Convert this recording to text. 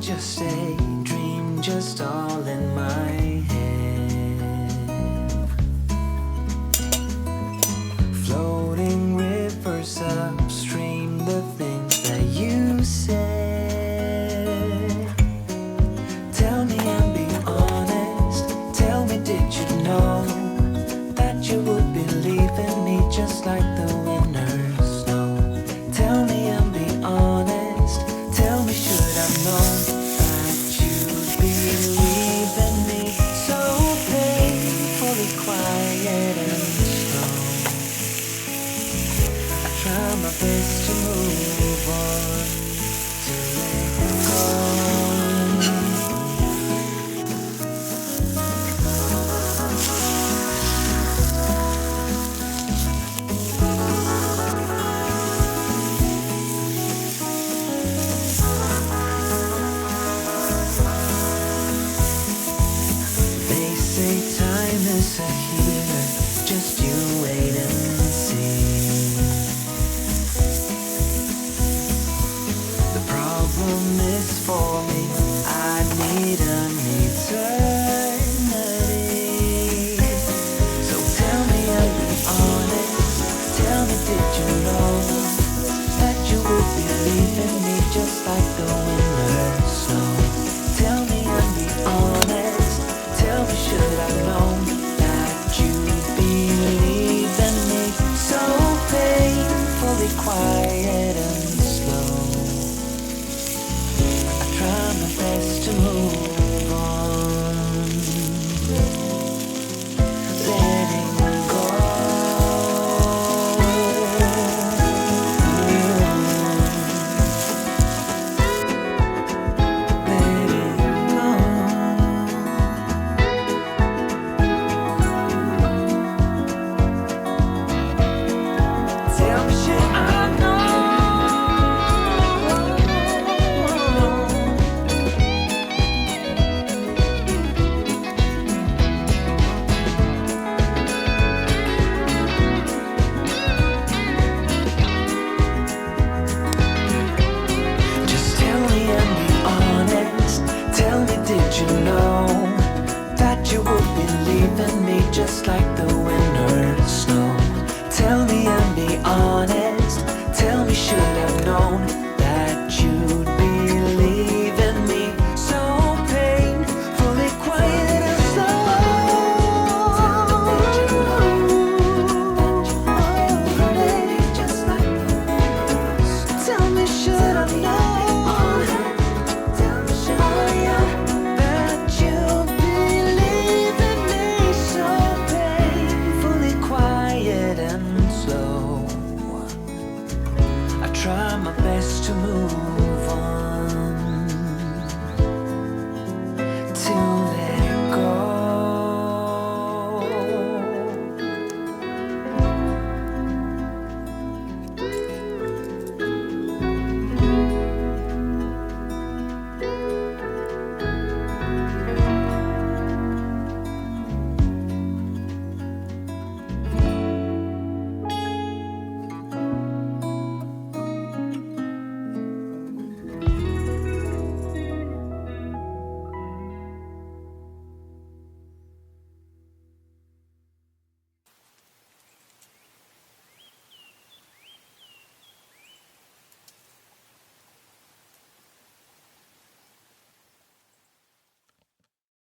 just a dream, just all in my head. Floating rivers upstream, the things that you said. Tell me and be honest. Tell me, did you know that you would believe in me just like the winter snow? Tell me and be honest. Tell me, should I know that you'd believe in me? So painfully quiet and slow. I try my best to move on, to let go. They say time is a healer, just you wait and see. The problem is for me, I need an eternity. So tell me and be honest. Tell me, did you know that you would believe in me just like the winter snow? Tell me and be honest. Tell me, should I know that you believe in me? So painfully quiet and slow. I try my best to move on, letting go. Letting go. Tell me, should I know? Just tell me and be honest. Tell me, did you know that you would believe in me just like the winter snow? Tell me and be honest. Tell me, should I've known that you'd believe in me? So painfully quiet and slow. Tell me, did you know that you would believe in me just like the winter snow? Tell me, should I know? Tell me, should I know that you believe in me? So painfully quiet and slow. I try my best to